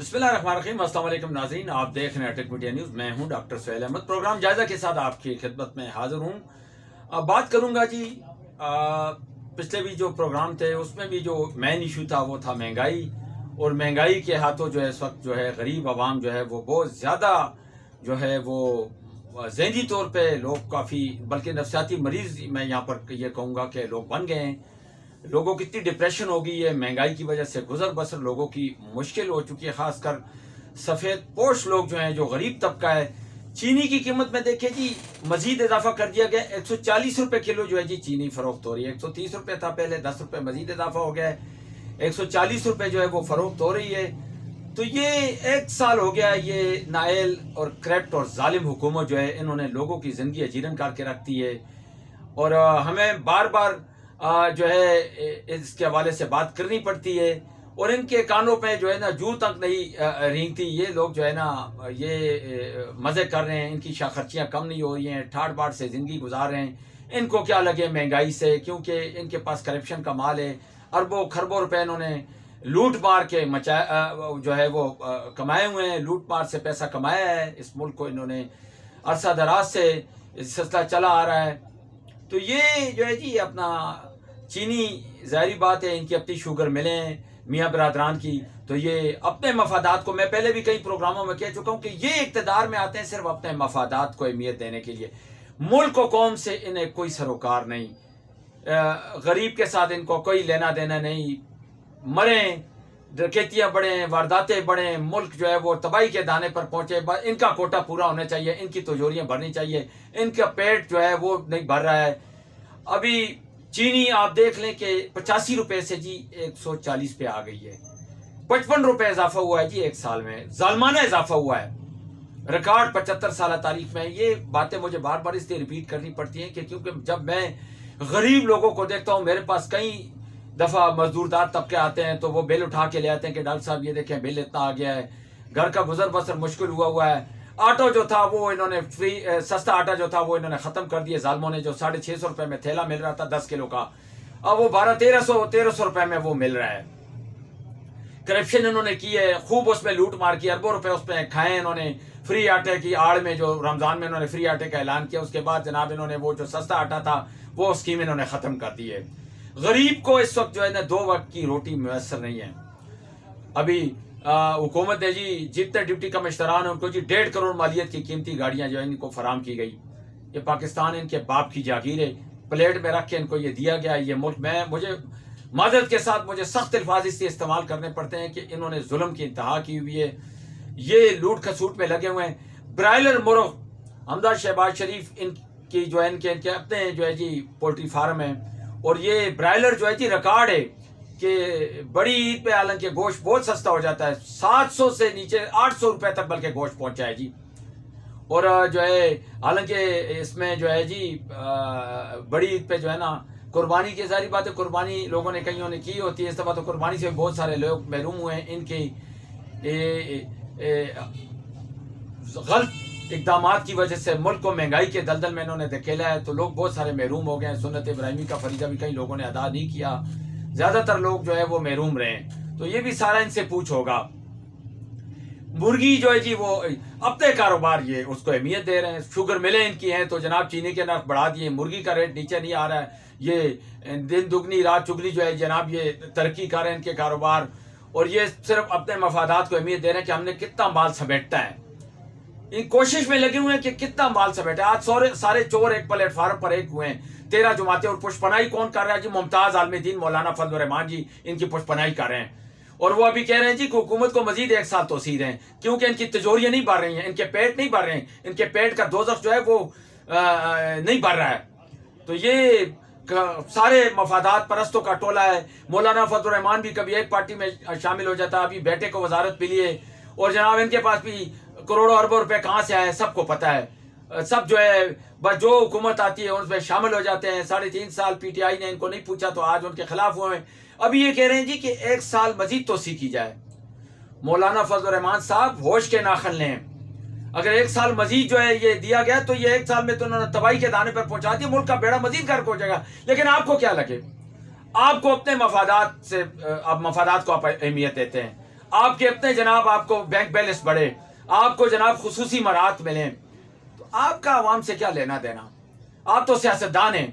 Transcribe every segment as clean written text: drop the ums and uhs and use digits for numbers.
बिस्मिल्लाहिर्रहमानिर्रहीम। अस्सलाम वालेकुम नाज़रीन, आप देख रहे हैं टेक मीडिया न्यूज़। मैं हूं डॉक्टर सुहेल अहमद। प्रोग्राम जायज़ा के साथ आपकी खिदमत में हाजिर हूं। अब बात करूंगा जी, पिछले भी जो प्रोग्राम थे उसमें भी जो मेन इशू था वो था महंगाई। और महंगाई के हाथों जो है इस वक्त जो है गरीब आवाम जो है वो बहुत ज़्यादा जो है वो ज़हनी तौर पे लोग काफ़ी, बल्कि नफसियाती मरीज़ मैं यहाँ पर ये कहूँगा कि लोग बन गए हैं। लोगों की इतनी डिप्रेशन हो गई है महंगाई की वजह से, गुजर बसर लोगों की मुश्किल हो चुकी है। खासकर सफ़ेद पोश लोग जो हैं, जो गरीब तबका है। चीनी की कीमत में देखें जी, मजीद इजाफा कर दिया गया। 140 रुपये किलो जो है जी चीनी फरोख्त हो रही है। 130 रुपये था पहले, 10 रुपये मजीद इजाफा हो गया है। 140 रुपये जो है वो फरोख्त हो रही है। तो ये 1 साल हो गया है ये नायल और करप्ट और जालिम हुकूमत जो है, इन्होंने लोगों की ज़िंदगी अजीरन करके रख दी है। और हमें बार बार जो है इसके हवाले से बात करनी पड़ती है। और इनके कानों पे जो है ना जू तक नहीं रेंगती। ये लोग जो है ना ये मज़े कर रहे हैं, इनकी खर्चियाँ कम नहीं हो रही हैं, ठाट बाट से ज़िंदगी गुजार रहे हैं। इनको क्या लगे महंगाई से, क्योंकि इनके पास करप्शन का माल है। अरबों खरबों रुपए इन्होंने लूट मार के जो है वो कमाए हुए हैं। लूट मार से पैसा कमाया है। इस मुल्क को इन्होंने अरसा दराज से सिलसिला चला आ रहा है। तो ये जो है जी अपना चीनी, ज़ाहिरी बात है इनकी अपनी शुगर मिलें मियाँ बरादरान की, तो ये अपने मफादात को, मैं पहले भी कई प्रोग्रामों में कह चुका हूँ कि ये इक़्तिदार में आते हैं सिर्फ अपने मफादात को अहमियत देने के लिए। मुल्क और कौम से इन्हें कोई सरोकार नहीं, गरीब के साथ इनको कोई लेना देना नहीं। मरें, डकैतियाँ बढ़ें, वारदातें बढ़ें, मुल्क जो है वो तबाही के दाने पर पहुँचे, इनका कोटा पूरा होना चाहिए, इनकी तिजोरियाँ भरनी चाहिए। इनका पेट जो है वो नहीं भर रहा है। अभी चीनी आप देख लें कि 85 रुपये से जी 140 पे आ गई है। 55 रुपये इजाफा हुआ है जी 1 साल में, जालमाना इजाफा हुआ है। रिकॉर्ड 75 साल तारीख में। ये बातें मुझे बार बार इसलिए रिपीट करनी पड़ती हैं कि क्योंकि जब मैं गरीब लोगों को देखता हूँ, मेरे पास कई दफ़ा मजदूरदार तबके आते हैं तो वो बिल उठा के ले आते हैं कि डॉक्टर साहब ये देखें बिल इतना आ गया है, घर का गुजर बसर मुश्किल हुआ है। आटो जो था वो इन्होंने फ्री, सस्ता आटा जो था वो इन्होंने ख़त्म कर दिया। जालमों ने जो 650 रुपये में थैला मिल रहा था 10 किलो का, अब वो 1300 रुपये में वो मिल रहा है। करप्शन इन्होंने की है खूब, उसमें लूट मार की, अरबों रुपए उसमें खाए इन्होंने फ्री आटे की आड़ में। जो रमज़ान में इन्होंने फ्री आटे का ऐलान किया, उसके बाद जनाब इन्होंने वो जो सस्ता आटा था वो स्कीम इन्होंने ख़त्म कर दी है। गरीब को इस वक्त जो है ना 2 वक्त की रोटी मैसर नहीं है। अभी हुकूमत ने जी जितने डिप्टी कमिश्नरान हैं उनको जी 1.5 करोड़ मालियत की कीमती गाड़ियां जो है इनको फराम की गई। ये पाकिस्तान इनके बाप की जागीर है, प्लेट में रख के इनको ये दिया गया। ये मुल्क में मुझे माजरत के साथ मुझे सख्त अल्फाज इससे इस्तेमाल करने पड़ते हैं कि इन्होंने जुल्म की इंतहा की हुई है। ये लूट खसूट में लगे हुए हैं। ब्रायलर मुर्ग हमदा शहबाज शरीफ इनकी जो है इनके अपने जो है जी पोल्ट्री फार्म है। और ये ब्रायलर जो है जी रिकॉर्ड है कि बड़ी ईद पे हालांकि गोश्त बहुत सस्ता हो जाता है, 700 से नीचे 800 रुपए तक बल्कि गोश्त पहुंचा है जी। और जो है हालांकि इसमें जो है जी बड़ी ईद पे जो है ना कुर्बानी की जारी बात है, कुर्बानी लोगों ने कईयों ने की होती है। इस दफ़ा तो कुर्बानी से बहुत सारे लोग महरूम हुए हैं। इनके गलत इकदामात की वजह से मुल्क को महंगाई के दलदल में इन्होंने धकेला है, तो लोग बहुत सारे महरूम हो गए हैं। सुन्नत इब्राहिमी का फरीजा भी कई लोगों ने अदा नहीं किया, ज़्यादातर लोग जो है वो महरूम रहे। तो ये भी सारा इनसे पूछ होगा। मुर्गी जो है जी वो अपने कारोबार ये उसको अहमियत दे रहे हैं। शुगर मिले इनकी हैं तो जनाब चीनी के नर्ख बढ़ा दिए, मुर्गी का रेट नीचे नहीं आ रहा है। ये दिन दुगनी रात चुगनी जो है जनाब ये तरक्की कर रहे हैं इनके कारोबार। और ये सिर्फ अपने मफादात को अहमियत दे रहे हैं कि हमने कितना माल समेटना है। इन कोशिश में लगे हुए हैं कि कितना माल समेटा। आज सारे चोर एक प्लेटफार्म पर एक हुए हैं। 13 जुमातें और पुष्पनाई कौन कर रहा है जी? मुमताज आलमदीन मौलाना फजल रहमान जी इनकी पुष्पनाई कर रहे हैं। और वो अभी कह रहे हैं जी कि हुकूमत को मजीद 1 साल तोसीर है, क्योंकि इनकी तिजोरियां नहीं बढ़ रही हैं, इनके पेट नहीं बढ़ रहे हैं, इनके पेट का दोज़ख जो है वो नहीं बढ़ रहा है। तो ये सारे मफादात परस्तों का टोला है। मौलाना फजल रहमान भी कभी एक पार्टी में शामिल हो जाता, अभी बेटे को वजारत मिली है। और जनाब इनके पास भी करोड़ों अरबों रुपए कहाँ से आए सबको पता है। सब जो है बस जो हुकूमत आती है उसमें शामिल हो जाते हैं। 3.5 साल PTI ने इनको नहीं पूछा तो आज उनके खिलाफ हुए हैं। अभी ये कह रहे हैं जी कि 1 साल मजीद तोसी की जाए। मौलाना फजल रहमान साहब होश के नाखन लें। अगर 1 साल मजीद जो है ये दिया गया तो ये 1 साल में तो उन्होंने तबाही के दाने पर पहुंचा दिया, मुल्क का बेड़ा मजीद गर्क हो जाएगा। लेकिन आपको क्या लगे? आपको अपने मफादात से, आप मफादात को आप अहमियत देते हैं, आपके अपने जनाब आपको बैंक बैलेंस बढ़े, आपको जनाब खुसूसी मराहत मिले, तो आपका आवाम से क्या लेना देना? आप तो सियासतदान हैं,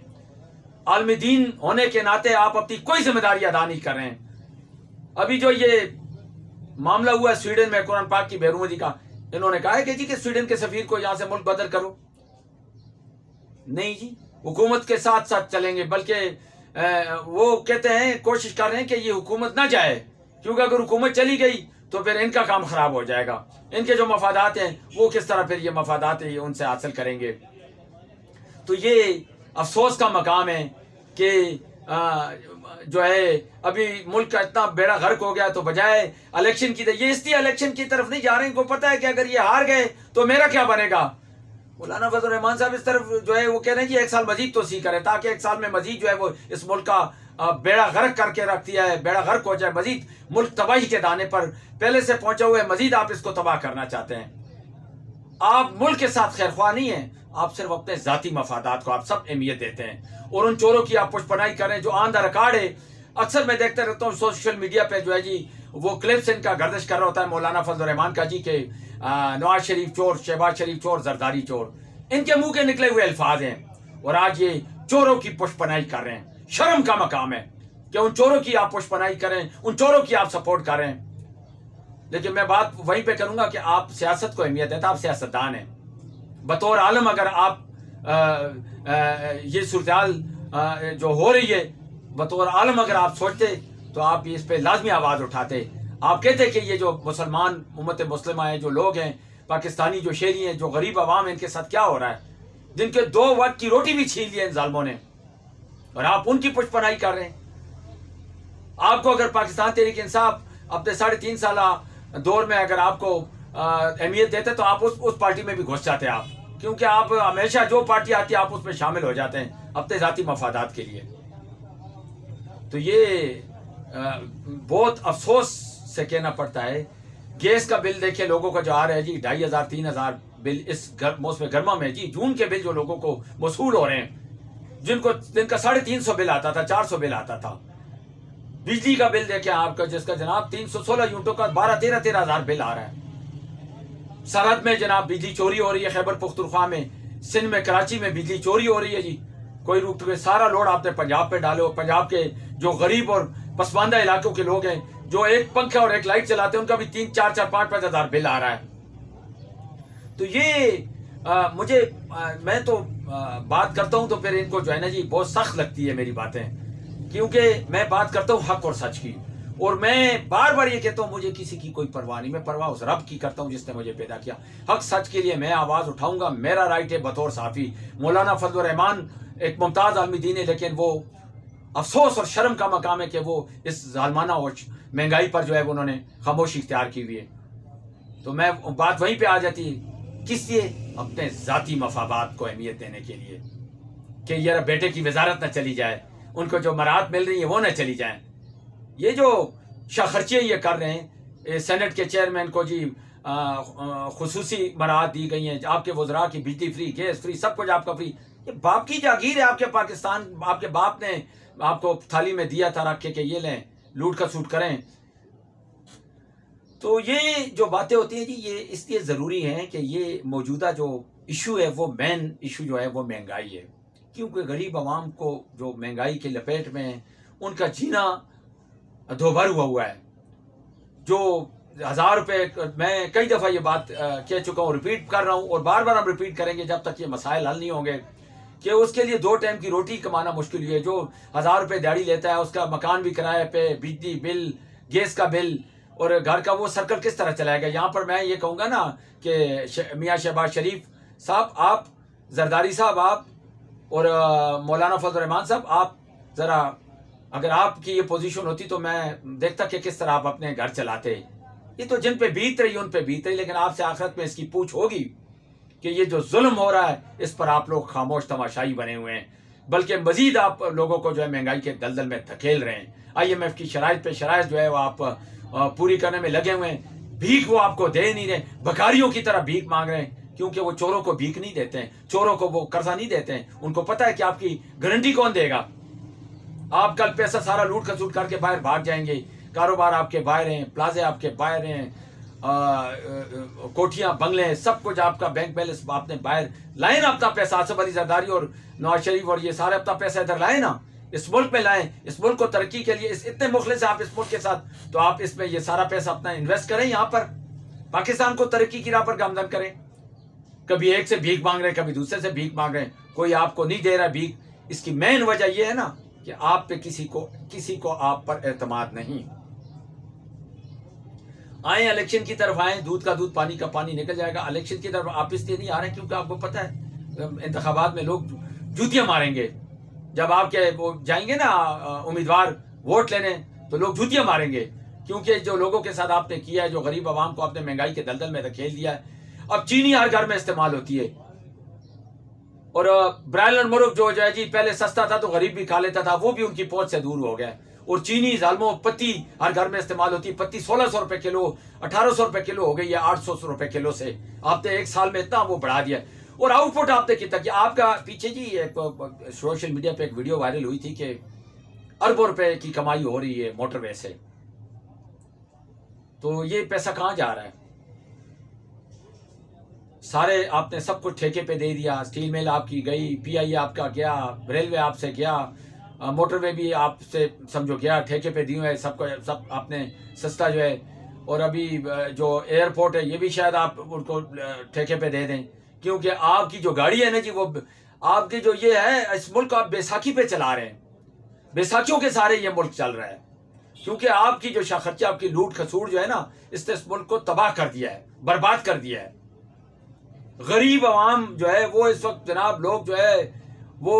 आलमी दीन होने के नाते आप अपनी कोई जिम्मेदारी अदा नहीं कर रहे हैं। अभी जो ये मामला हुआ स्वीडन में कुरान पाक की बेरुमदी का, इन्होंने कहा है कि जी कि स्वीडन के सफीर को यहां से मुल्क बदल करो। नहीं जी, हुकूमत के साथ साथ चलेंगे, बल्कि वो कहते हैं, कोशिश कर रहे हैं कि ये हुकूमत ना जाए, क्योंकि अगर हुकूमत चली गई तो फिर इनका काम खराब हो जाएगा। इनके जो मफादात हैं वो किस तरह फिर ये मफादात है उनसे हासिल करेंगे। तो ये अफसोस का मकाम है कि जो है अभी मुल्क का इतना बेड़ा गर्क हो गया, तो बजाय इलेक्शन की ये इसलिए इलेक्शन की तरफ नहीं जा रहे हैं, इनको पता है कि अगर ये हार गए तो मेरा क्या बनेगा। मौलाना फजल रहमान साहब इस तरफ जो है वो कह रहे हैं कि एक साल मजीद तो सी करे, ताकि एक साल में मजीद जो है वो इस मुल्क का बेड़ा गर्क करके रख दिया है, बेड़ा गर्क हो जाए, मजीद मुल्क तबाही के दाने पर पहले से पहुंचा हुआ है, मजीद आप इसको तबाह करना चाहते हैं। आप मुल्क के साथ खैरख्वाह नहीं है, आप सिर्फ अपने जाती मफादात को आप सब अहमियत देते हैं, और उन चोरों की आप पुष्पनाई करें जो ऑन द रिकॉर्ड है। अक्सर मैं देखते रहता हूँ सोशल मीडिया पे जो है जी वो क्लिप्स इनका गर्दिश कर रहा होता है मौलाना फजल रहमान का जी के नवाज शरीफ चोर, शहबाज शरीफ चोर, जरदारी चोर, इनके मुंह के निकले हुए अल्फाज हैं, और आज ये चोरों की पुष्पनाई कर रहे हैं। शर्म का मकाम है कि उन चोरों की आप पुष्पनाई करें, उन चोरों की आप सपोर्ट करें। लेकिन मैं बात वहीं पे करूंगा कि आप सियासत को अहमियत देते, आप सियासतदान हैं। बतौर आलम अगर आप ये सूरत जो हो रही है, बतौर आलम अगर आप सोचते तो आप इस पे लाजमी आवाज़ उठाते। आप कहते कि ये जो मुसलमान उम्मत मुस्लिमा है, जो लोग हैं पाकिस्तानी, जो शहरी हैं, जो गरीब आवाम है, इनके साथ क्या हो रहा है, जिनके 2 वक्त की रोटी भी छीन ली है इन जालिमों ने, और आप उनकी पुष्पनाई कर रहे हैं। आपको अगर पाकिस्तान तहरीक इंसाफ अपने 3.5 साल दौर में अगर आपको अहमियत देते तो आप उस पार्टी में भी घुस जाते आप, क्योंकि आप हमेशा जो पार्टी आती है आप उसमें शामिल हो जाते हैं अपने जाती मफादात के लिए। तो ये बहुत अफसोस से कहना पड़ता है। गैस का बिल देखिए लोगों का जो आ रहा है जी 2500 3000 बिल इस मौसम गर्मा में जी, जून के बिल जो लोगों को वसूल हो रहे हैं, जिनका 350 बिल आता था, 400 बिल आता था। बिजली का बिल देखें आपका, जिसका जनाब 316 यूनिटों का 12-13 हज़ार बिल आ रहा है। सरहद में जनाब बिजली चोरी हो रही है, खैबर पख्तूनख्वा में, सिंध में, कराची में बिजली चोरी हो रही है जी। कोई रुक के सारा लोड आपने पंजाब पे डालो। पंजाब के जो गरीब और पसमानदा इलाकों के लोग हैं, जो एक पंखा और एक लाइट चलाते हैं, उनका भी 3-4 5-5 हज़ार बिल आ रहा है। तो ये मैं तो बात करता हूं तो फिर इनको जो है ना जी बहुत सख्त लगती है मेरी बातें, क्योंकि मैं बात करता हूं हक और सच की, और मैं बार बार ये कहता हूं मुझे किसी की कोई परवाह नहीं, मैं परवाह उस रब की करता हूं जिसने मुझे पैदा किया। हक सच के लिए मैं आवाज़ उठाऊंगा, मेरा राइट है बतौर साफ़ी। मौलाना फजल रहमान एक मुमताज़ आलमी दीन है, लेकिन वो अफसोस और शर्म का मकाम है कि वो इस जालमाना और महंगाई पर जो है वो उन्होंने खामोशी इख्तियार की हुई है। तो मैं बात वहीं पे आ जाती है, किस लिए? अपने ज़ाती मफादात को अहमियत देने के लिए कि यार बेटे की वजारत न चली जाए, उनको जो मराहत मिल रही है वो न चली जाए। ये जो शाखर्चे ये कर रहे हैं, सेनेट के चेयरमैन को जी खुसूसी मराहत दी गई हैं, आपके वज़रा की बिजली फ्री, गैस फ्री, सब कुछ आपका फ्री। ये बाप की जागीर है, आपके पाकिस्तान, आपके बाप ने आपको थाली में दिया था रख के ये लें, लूट का सूट करें। तो ये जो बातें होती हैं जी, ये इसलिए ज़रूरी हैं कि ये मौजूदा जो इशू है वो मेन इशू जो है वो महंगाई है, क्योंकि गरीब आवाम को जो महंगाई के लपेट में उनका जीना दोभर हुआ है। जो 1000 रुपये, मैं कई दफ़ा ये बात कह चुका हूँ, रिपीट कर रहा हूँ, और बार बार हम रिपीट करेंगे जब तक ये मसाइल हल नहीं होंगे कि उसके लिए 2 टाइम की रोटी कमाना मुश्किल हुई है। जो 1000 रुपये दिहाड़ी लेता है, उसका मकान भी किराए पे, बिजली बिल, गैस का बिल, और घर का वो सर्कल किस तरह चलाएगा। यहाँ पर मैं ये कहूँगा ना कि मियाँ शहबाज शरीफ साहब, आप, जरदारी साहब, आप, और मौलाना फजल रहमान साहब, आप ज़रा, अगर आपकी ये पोजीशन होती तो मैं देखता कि किस तरह आप अपने घर चलाते। ये तो जिन पे बीत रही उन पे बीत रही, लेकिन आपसे आखिरत में इसकी पूछ होगी कि ये जो जुल्म हो रहा है इस पर आप लोग खामोश तमाशाई बने हुए हैं, बल्कि मजीद आप लोगों को जो है महंगाई के दलदल में धकेल रहे हैं। IMF की शराइत पे शराइत जो है वो आप पूरी करने में लगे हुए हैं। भीख वो आपको दे नहीं रहे, भिखारियों की तरह भीख मांग रहे हैं, क्योंकि वो चोरों को भीख नहीं देते हैं, चोरों को वो कर्जा नहीं देते हैं। उनको पता है कि आपकी गारंटी कौन देगा। आप कल पैसा सारा लूट खसूट करके बाहर भाग जाएंगे, कारोबार आपके बाहर हैं, प्लाजे आपके बाहर हैं, कोठियाँ बंगले हैं, सब कुछ आपका बैंक बैलेंस आपने बाहर लाए ना अपना पैसा। आसिफ अली जरदारी और नवाज शरीफ और ये सारे अपना पैसा इधर लाए ना, इस मुल्क में लाएं, इस मुल्क को तरक्की के लिए। इतने मुखलिस आप इस मुल्क के साथ, तो आप इसमें ये सारा पैसा अपना इन्वेस्ट करें, यहाँ पर पाकिस्तान को तरक्की की राह पर गामजन करें। कभी एक से भीख मांग रहे हैं, कभी दूसरे से भीख मांग रहे हैं, कोई आपको नहीं दे रहा भीख। इसकी मेन वजह यह है ना कि आप पे किसी को आप पर एतमाद नहीं। आए इलेक्शन की तरफ आए, दूध का दूध पानी का पानी निकल जाएगा। इलेक्शन की तरफ आप इसलिए नहीं आ रहे क्योंकि आपको पता है इंतखाबात में लोग जूतियां मारेंगे। जब आपके वो जाएंगे ना उम्मीदवार वोट लेने, तो लोग जूतियां मारेंगे, क्योंकि जो लोगों के साथ आपने किया है, जो गरीब आवाम को आपने महंगाई के दलदल में धकेल दिया है। अब चीनी हर घर में इस्तेमाल होती है, और ब्रायलर मुर्ग जो है जी पहले सस्ता था तो गरीब भी खा लेता था, वो भी उनकी पहुंच से दूर हो गया। और चीनी जालमों पत्ती हर घर में इस्तेमाल होती है। पत्ती 1600 रुपए किलो, 1800 रुपए किलो हो गई है 800 रुपए किलो से। आपने एक साल में इतना वो बढ़ा दिया। और आउटपुट आपने कितना कि आपका पीछे जी एक सोशल मीडिया पे एक वीडियो वायरल हुई थी कि अरबों रुपए की कमाई हो रही है मोटरवे से। तो ये पैसा कहाँ जा रहा है? सारे आपने सब कुछ ठेके पे दे दिया। स्टील मिल आपकी गई, पीआई आपका गया, रेलवे आपसे गया, मोटरवे भी आपसे समझो गया, ठेके पे दिए हुए सब आपने सस्ता जो है। और अभी जो एयरपोर्ट है ये भी शायद आप उनको ठेके पे दे दें, क्योंकि आपकी जो गाड़ी है ना जी, वो आपकी जो ये है, इस मुल्क को आप बैसाखी पे चला रहे हैं। बैसाखियों के सारे ये मुल्क चल रहा है, क्योंकि आपकी जो खर्चा, आपकी लूट खसूट जो है ना, इसने इस मुल्क को तबाह कर दिया है, बर्बाद कर दिया है। गरीब आवाम जो है वो इस वक्त जनाब लोग जो है वो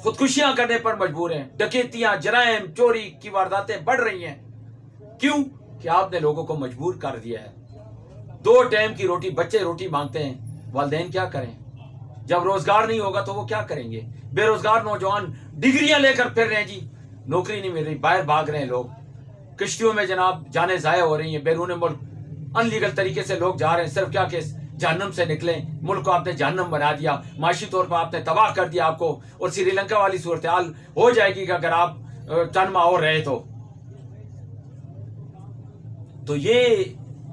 खुदकुशियां करने पर मजबूर हैं। डकैतियां, जराइम, चोरी की वारदातें बढ़ रही हैं। क्यों? कि आपने लोगों को मजबूर कर दिया है। 2 टाइम की रोटी, बच्चे रोटी मांगते हैं, वालिदैन क्या करें? जब रोजगार नहीं होगा तो वो क्या करेंगे? बेरोजगार नौजवान डिग्रियां लेकर फिर रहे हैं जी, नौकरी नहीं मिल रही, बाहर भाग रहे हैं लोग। किश्तियों में जनाब जाने जाया हो रही हैं, बैरून मुल्क अनलीगल तरीके से लोग जा रहे हैं, सिर्फ क्या कि जहन्नम से निकले। मुल्क को आपने जहन्नम बना दिया, माशी तौर पर आपने तबाह कर दिया आपको। और श्रीलंका वाली सूरत हाल हो जाएगी कि अगर आप चंद माह और रहे तो ये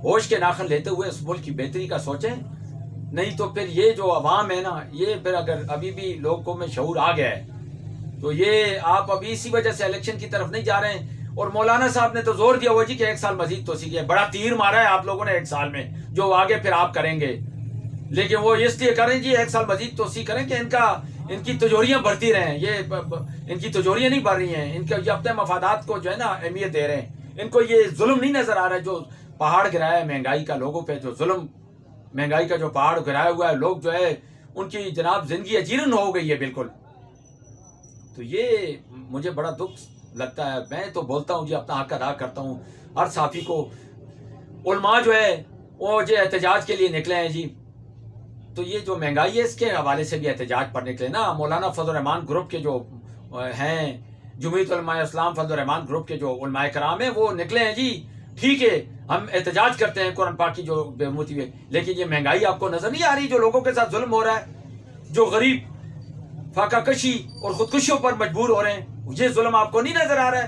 होश के नाखन लेते हुए इस मुल्क की बेहतरी का सोचें। नहीं तो फिर ये जो अवाम है ना, ये फिर अगर अभी भी लोगों में शऊर आ गया है तो ये आप अभी इसी वजह से इलेक्शन की तरफ नहीं जा रहे हैं। और मौलाना साहब ने तो जोर दिया हुआ जी कि 1 साल मजीद तोसी है। बड़ा तीर मारा है आप लोगों ने 1 साल में, जो आगे फिर आप करेंगे। लेकिन वो इसलिए करें जी 1 साल मजीद तोसी करें कि इनकी तिजोरियां बढ़ती रहें। ये इनकी तिजोरियां नहीं बढ़ रही हैं, इनके ये अपने मफादात को जो है ना अहमियत दे रहे हैं। इनको ये जुल्म नहीं नजर आ रहा है जो पहाड़ गिराया है महंगाई का लोगों पे, जो जुल्म महंगाई का जो पहाड़ गिराया हुआ है, लोग जो है उनकी जनाब जिंदगी अजीर्ण हो गई है बिल्कुल। तो ये मुझे बड़ा दुख लगता है। मैं तो बोलता हूँ जी, अपना हक अदा करता हूँ हर साफी को। उलमा जो है वो जो एहतजाज के लिए निकले हैं जी, तो ये जो महंगाई है इसके हवाले से भी एहतजाज पर निकले ना। मौलाना फजल रहमान ग्रुप के जो हैं, जमीयत उलमाए इस्लाम फजल रहमान ग्रुप के जो उलमाए कराम है वो निकले हैं जी। ठीक है, हम एहतजाज करते हैं कुरान पाक की जो बेहूमती है, लेकिन ये महंगाई आपको नजर नहीं आ रही जो लोगों के साथ जुल्म हो रहा है, जो गरीब फाका कशी और खुदकुशियों पर मजबूर हो रहे हैं, ये जुल्म आपको नहीं नजर आ रहा है?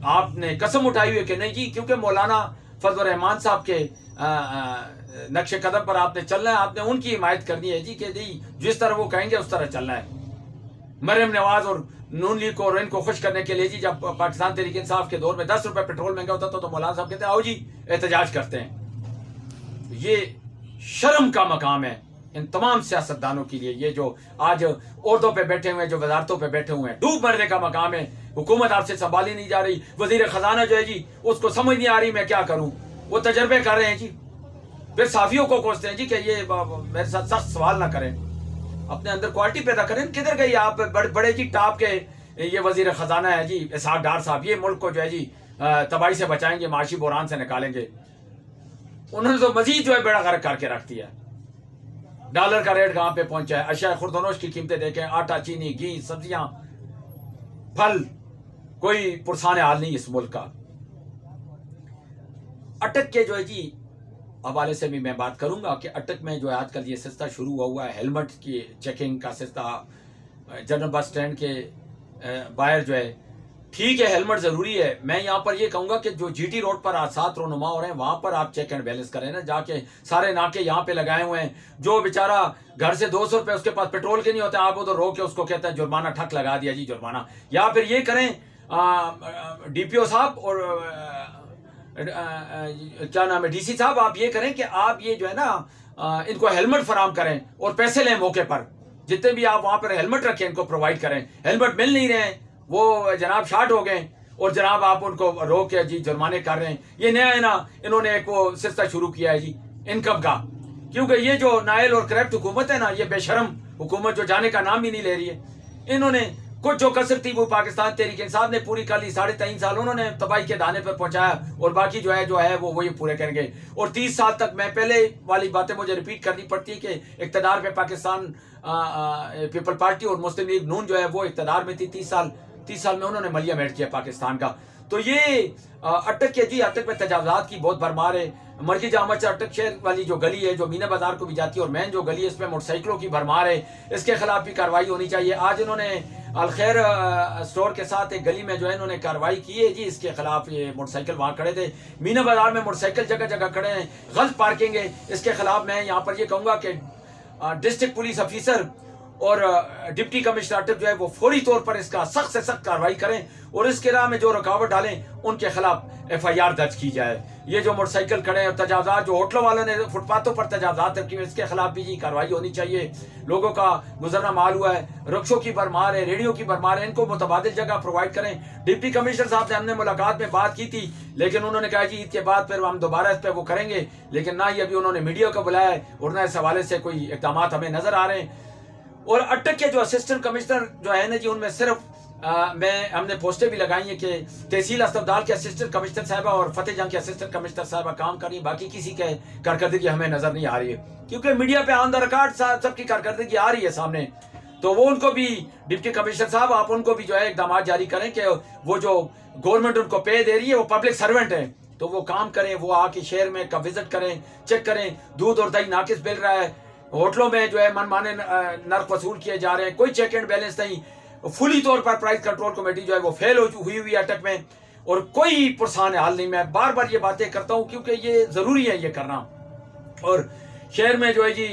आपने कसम उठाई हुई है कि नहीं जी, क्योंकि मौलाना फजल रहमान साहब के नक्शे कदम पर आपने चलना है, आपने उनकी हिमायत करनी है जी कि नहीं जिस तरह वो कहेंगे उस तरह चलना है। मरियम नवाज और नून लीग को और इनको खुश करने के लिए जी, जब पाकिस्तान तहरीक इंसाफ के दौर में 10 रुपए पेट्रोल महंगा होता था तो मौलाना साहब कहते हैं आओ जी एहतजाज करते हैं। ये शर्म का मकाम है इन तमाम सियासतदानों के लिए। ये जो आज ओहदों पे बैठे हुए हैं, जो वजारतों पे बैठे हुए हैं, डूब मरने का मकाम है। हुकूमत आपसे संभाली नहीं जा रही। वजीर खजाना जो है जी, उसको समझ नहीं आ रही मैं क्या करूं। वो तजर्बे कर रहे हैं जी, फिर साफियों को कोसते हैं जी कि ये मेरे साथ सख्त सवाल ना करें, अपने अंदर क्वालिटी पैदा करें। किधर गई आप बड़े जी टाप के ये वजीर खजाना है जी इसहाक डार साहब, ये मुल्क को जो है जी तबाही से बचाएंगे, माशी बुरान से निकालेंगे। उन्होंने तो मजीद जो है बेड़ा गर्क करके रख दिया। डॉलर का रेट कहां पे पहुंचा है, अशिया खुर्दनोश की कीमतें देखें, आटा, चीनी, घी, सब्जियां, फल, कोई पुरसान हाल नहीं इस मुल्क का। अटक के जो है जी हवाले से भी मैं बात करूंगा कि अटक में जो है आजकल ये सिलसिला शुरू हुआ है, हेलमेट की चेकिंग का सिलसिला। जनरल बस स्टैंड के बाहर जो है ठीक है, हेलमेट जरूरी है। मैं यहाँ पर ये कहूंगा कि जो जीटी रोड पर हादसात रोनुमा हो रहे हैं वहां पर आप चेक एंड बैलेंस करें ना, जाके सारे नाके यहाँ पे लगाए हुए हैं। जो बेचारा घर से 200 रुपए उसके पास पेट्रोल के नहीं होते, आप उधर रोक के उसको कहते हैं जुर्माना, ठक लगा दिया जी जुर्माना। या फिर ये करें डीपीओ साहब और क्या नाम है डीसी साहब, आप ये करें कि आप ये जो है ना इनको हेलमेट फराम करें और पैसे लें मौके पर। जितने भी आप वहां पर हेलमेट रखें इनको प्रोवाइड करें। हेलमेट मिल नहीं रहे हैं, वो जनाब शार्ट हो गए और जनाब आप उनको रोक के जी जुर्माने कर रहे हैं। ये नया है ना, इन्होंने एक वो सिलसिला शुरू किया है जी इनकम का, क्योंकि ये जो नायल और करप्ट हुकूमत है ना, ये बेशरम हुकूमत जो जाने का नाम ही नहीं ले रही है, इन्होंने कुछ जो कसर थी वो पाकिस्तान तहरीक इंसाफ ने पूरी कर ली। 3.5 साल उन्होंने तबाही के दाने पर पहुंचाया और बाकी जो है वो वही पूरे करेंगे। और 30 साल तक, मैं पहले वाली बातें मुझे रिपीट करनी पड़ती है कि इक़्तिदार पे पाकिस्तान पीपल पार्टी और मुस्लिम लीग नून जो है वो इक़्तिदार में थी। 30 साल में उन्होंने मलिया मेट किया पाकिस्तान का। तो ये अटक के जी अटक में तजावजात की बहुत भरमार है। मरकी जामा अटक शहर वाली जो गली है जो मीना बाजार को भी जाती है और मेन जो गली है इसमें मोटरसाइकिलों की भरमार है, इसके खिलाफ भी कार्रवाई होनी चाहिए। आज इन्होंने अलखैर स्टोर के साथ एक गली में जो है इन्होंने कार्रवाई की है जी, इसके खिलाफ ये मोटरसाइकिल वहां खड़े थे। मीना बाजार में मोटरसाइकिल जगह जगह खड़े हैं, गलत पार्किंग है। इसके खिलाफ मैं यहाँ पर ये कहूंगा कि डिस्ट्रिक्ट पुलिस ऑफिसर और डिप्टी कमिश्नर अटक जो है वो फौरी तौर पर इसका सख्त से सख्त कार्रवाई करें और इसके राह में जो रुकावट डालें उनके खिलाफ FIR दर्ज की जाए। ये जो मोटरसाइकिल खड़े हैं, तजावजात जो होटलों वालों ने फुटपाथों पर तजावजात रखी हुई, इसके खिलाफ भी जी कार्रवाई होनी चाहिए। लोगों का गुजरना माल हुआ है, रिक्शों की भरमार है, रेडियो की भरमार है, इनको मुतबादिल जगह प्रोवाइड करें। डिप्टी कमिश्नर साहब से हमने मुलाकात में बात की थी, लेकिन उन्होंने कहा जी ईद के बाद फिर हम दोबारा इस पर वो करेंगे, लेकिन ना ही अभी उन्होंने मीडिया को बुलाया है और ना इस हवाले से कोई इकदाम हमें नजर आ रहे हैं। और अटक के जो असिस्टेंट कमिश्नर जो है ना जी, उनमें सिर्फ हमने पोस्टें भी लगाई हैं कि तहसील अस्पताल के असिस्टेंट कमिश्नर साहबा और फतेह जंग के असिस्टेंट कमिश्नर साहबा काम कर रही है, बाकी किसी के कारकर्दगी हमें नजर नहीं आ रही है, क्योंकि मीडिया पे ऑन द रिकॉर्ड सबकी कारकर्दगी आ रही है सामने। तो वो उनको भी डिप्टी कमिश्नर साहब आप उनको भी जो है इकदाम जारी करें कि वो जो गवर्नमेंट उनको पे दे रही है वो पब्लिक सर्वेंट है, तो वो काम करें, वो आके शहर में का विजिट करें, चेक करें दूध और दही नाकिस मिल रहा है, होटलों में जो है मनमाने नर्क वसूल किए जा रहे हैं, कोई चेक एंड बैलेंस नहीं। फुली तौर पर प्राइस कंट्रोल कमेटी जो है वो फेल हुई हुई अटक में और कोई पुरसान हाल नहीं। मैं बार बार ये बातें करता हूँ क्योंकि ये जरूरी है ये करना। और शहर में जो है जी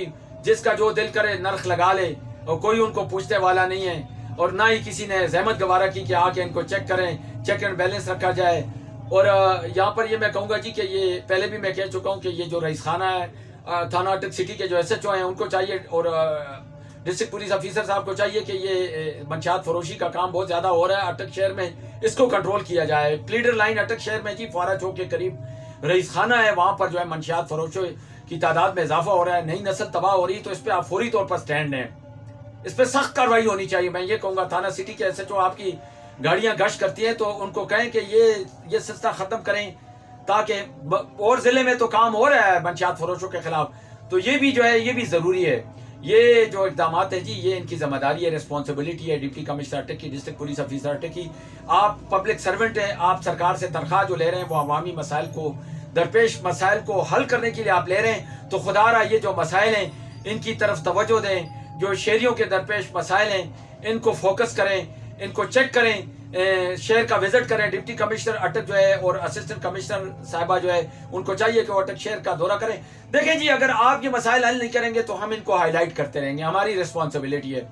जिसका जो दिल करे नर्क लगा ले और कोई उनको पूछने वाला नहीं है और ना ही किसी ने जहमत गवारा की कि आके इनको चेक करें, चेक एंड बैलेंस रखा जाए। और यहाँ पर ये मैं कहूँगा जी कि ये पहले भी मैं कह चुका हूँ कि ये जो रईस खाना है थाना अटक सिटी के जो SHO हैं उनको चाहिए और डिस्ट्रिक्ट पुलिस ऑफिसर साहब को चाहिए कि ये मंशियात फरोशी का काम बहुत ज्यादा हो रहा है अटक शहर में, इसको कंट्रोल किया जाए। प्लीडर लाइन अटक शहर में जी फारा चौक के करीब रईस खाना है, वहां पर जो है मंशियात फरोशों की तादाद में इजाफा हो रहा है, नई नस्ल तबाह हो रही है, तो इस पर आप फौरी तौर पर स्टैंड लें, इस पर सख्त कार्रवाई होनी चाहिए। मैं ये कहूँगा थाना सिटी के SHO आपकी गाड़ियाँ गश्त करती हैं तो उनको कहें कि ये सिलसिला खत्म करें, ताकि और जिले में तो काम हो रहा है मंशियात फरोशों के खिलाफ, तो ये भी जो है ये भी जरूरी है। ये जो इकदाम है जी ये इनकी जिम्मेदारी है, रिस्पॉन्सिबिलिटी है डिप्टी कमिश्नर अटक की, डिस्ट्रिक्ट पुलिस ऑफिसर अटक की। आप पब्लिक सर्वेंट हैं, आप सरकार से तनख्वाह जो ले रहे हैं वो अवामी मसाइल को दरपेश मसाइल को हल करने के लिए आप ले रहे हैं, तो खुदारा ये जो मसाइल हैं इनकी तरफ तवज्जो दें। जो शहरियों के दरपेश मसाइल हैं इनको फोकस करें, इनको चेक करें, शहर का विजिट करें। डिप्टी कमिश्नर अटक जो है और असिस्टेंट कमिश्नर साहिबा जो है उनको चाहिए कि वो अटक शहर का दौरा करें। देखें जी अगर आप ये मसाइल हल नहीं करेंगे तो हम इनको हाईलाइट करते रहेंगे, हमारी रिस्पॉन्सिबिलिटी है,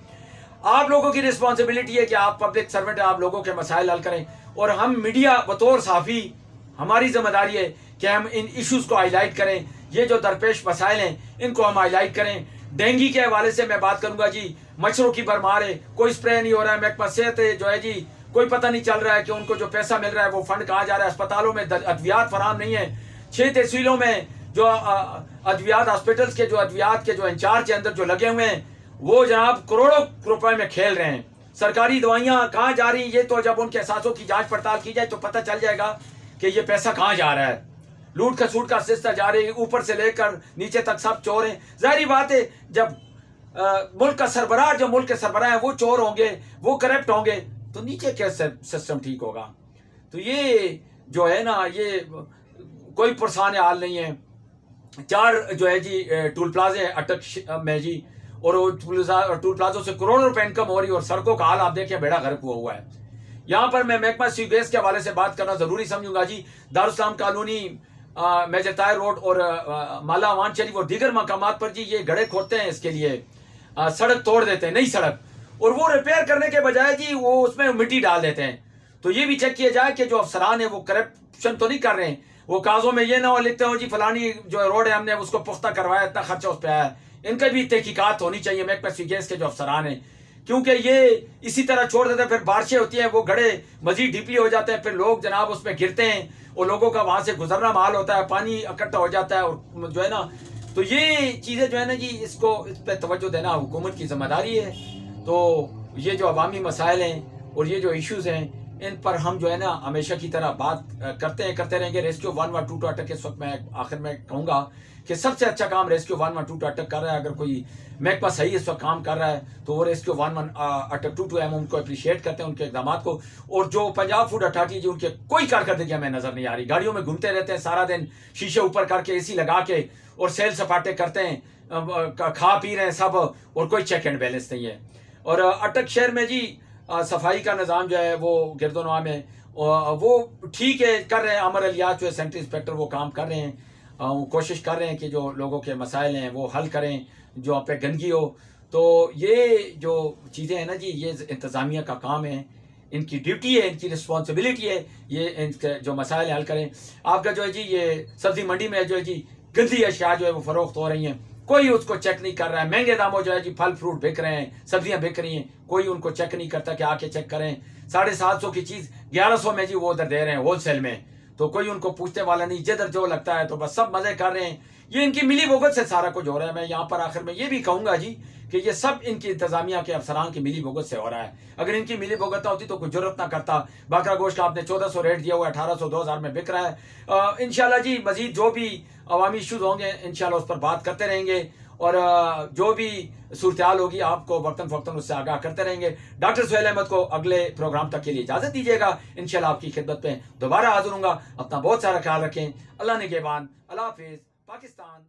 आप लोगों की रिस्पॉन्सिबिलिटी है कि आप पब्लिक सर्वेंट है, आप लोगों के मसाइल हल करें। और हम मीडिया बतौर साफी हमारी जिम्मेदारी है कि हम इन इशूज़ को हाईलाइट करें, ये जो दरपेश मसाइल हैं इनको हम हाईलाइट करें। डेंगू के हवाले से मैं बात करूंगा जी, मच्छरों की भरमार है, कोई स्प्रे नहीं हो रहा है, महकमा सेहत जो है जी कोई पता नहीं चल रहा है कि उनको जो पैसा मिल रहा है वो फंड कहाँ जा रहा है, अस्पतालों में अद्वियात फराम नहीं है। 6 तहसीलों में जो अद्वियात हॉस्पिटल्स के जो अद्वियात के जो इंचार्ज अंदर जो लगे हुए हैं वो जनाब करोड़ों रुपए में खेल रहे हैं। सरकारी दवाइयाँ कहाँ जा रही ये तो जब उनके एहसासों की जांच पड़ताल की जाए तो पता चल जाएगा कि ये पैसा कहाँ जा रहा है। लूट खसूट का सिलसिला जारी है, ऊपर से लेकर नीचे तक सब चोर हैं। जाहिर बात है जब मुल्क का सरबराह, जो मुल्क के सरबराह हैं वो चोर होंगे, वो करप्ट होंगे, तो नीचे क्या सिस्टम ठीक होगा। तो ये जो है ना ये कोई पुरसान हाल नहीं है। 4 जो है जी टूल प्लाजे अटक में जी, और टूल प्लाजों से करोड़ों रुपए इनकम हो रही है और सड़कों का हाल आप देखें बेड़ा गर्क हुआ है। यहाँ पर मैं महकमा सीवेज के हवाले से बात करना ज़रूरी समझूंगा जी। Darussalam colony, major Tahir road और माला अवान शरीफ और दीगर मकामात पर जी ये गड्ढे खोदते हैं, इसके लिए सड़क तोड़ देते हैं, नई सड़क, और वो रिपेयर करने के बजाय जी वो उसमें मिट्टी डाल देते हैं। तो ये भी चेक किया जाए कि जो अफसरान है वो करप्शन तो नहीं कर रहे हैं। वो कागजों में ये ना हो लिखते हो जी फलानी जो रोड है हमने उसको पुख्ता करवाया, इतना खर्चा उस पर आया। इनका भी तहकीकात होनी चाहिए महकमा सीवेज के जो अफसरान हैं, क्योंकि ये इसी तरह छोड़ देते हैं, फिर बारिशें होती हैं, वो गड्ढे मजीद डीपली हो जाते हैं, फिर लोग जनाब उसमें गिरते हैं और लोगों का वहां से गुजरना माल होता है, पानी इकट्ठा हो जाता है और जो है ना, तो ये चीज़ें जो है ना जी इसको इस पर तवज्जो देना हुकूमत की जिम्मेदारी है। तो ये जो अवामी मसाइल हैं और ये जो इश्यूज़ हैं इन पर हम जो है ना हमेशा की तरह बात करते रहेंगे। रेस्क्यू 112 अटक इस वक्त मैं आखिर में कहूँगा कि सबसे अच्छा काम रेस्क्यू 112 अटक कर रहा है। अगर कोई महकमा सही इस वक्त काम कर रहा है तो वो रेस्क्यू 112 अटक 22 हम उनको अप्रिशिएट करते हैं, उनके इकदाम को। और जो पंजाब फूड अथॉरिटी जी उनके कोई कारकर्दगी हमें नजर नहीं आ रही। गाड़ियों में घूमते रहते हैं सारा दिन, शीशे ऊपर करके AC लगा के और सैल सपाटे करते हैं, खा पी रहे हैं सब, और कोई चेक एंड बैलेंस नहीं है। और अटक शहर में जी सफाई का निज़ाम जो है वो गिरदोनवा में वो ठीक है, कर रहे हैं। अमर अलियास जो है सेंट्रल इंस्पेक्टर वो काम कर रहे हैं, कोशिश कर रहे हैं कि जो लोगों के मसाइल हैं वो हल करें, जो आप पे गंदगी हो। तो ये जो चीज़ें हैं ना जी ये इंतज़ामिया का काम है, इनकी ड्यूटी है, इनकी रिस्पॉन्सिबिलिटी है, ये इनके जो मसाइल हल करें। आपका जो है जी ये सब्ज़ी मंडी में जो है जी गंदी अशिया जो है वो फ़रोख्त हो रही हैं, कोई उसको चेक नहीं कर रहा है। महंगे दामों जो है जी फल फ्रूट बिक रहे हैं, सब्जियां बिक रही हैं, कोई उनको चेक नहीं करता कि आके चेक करें। 750 की चीज़ 1100 में जी वो उधर दे रहे हैं होलसेल में, तो कोई उनको पूछने वाला नहीं, जिधर जो लगता है तो बस सब मज़े कर रहे हैं। ये इनकी मिली भगत से सारा कुछ हो रहा है। मैं यहाँ पर आखिर में ये भी कहूँगा जी कि ये सब इनकी इंतजामिया के अफसरान की मिली भगत से हो रहा है। अगर इनकी मिली भगत ना होती तो कोई जरूरत ना करता। बाकरा गोश्त का आपने 1400 रेट दिया हुआ है, 1800 2000 में बिक रहा है। इंशाल्लाह जी मजीद जो भी अवामी इशूज़ होंगे इंशाल्लाह उस पर बात करते रहेंगे, और जो भी सूरत हाल होगी आपको वक्तन फ़क्तन उससे आगाह करते रहेंगे। डॉक्टर सुहेल अहमद को अगले प्रोग्राम तक के लिए इजाज़त दीजिएगा। इंशाल्लाह आपकी खिदमत में दोबारा हाजिर होऊंगा। अपना बहुत सारा ख्याल रखें। अल्लाह ने के बाद, अल्लाह हाफिज़। पाकिस्तान।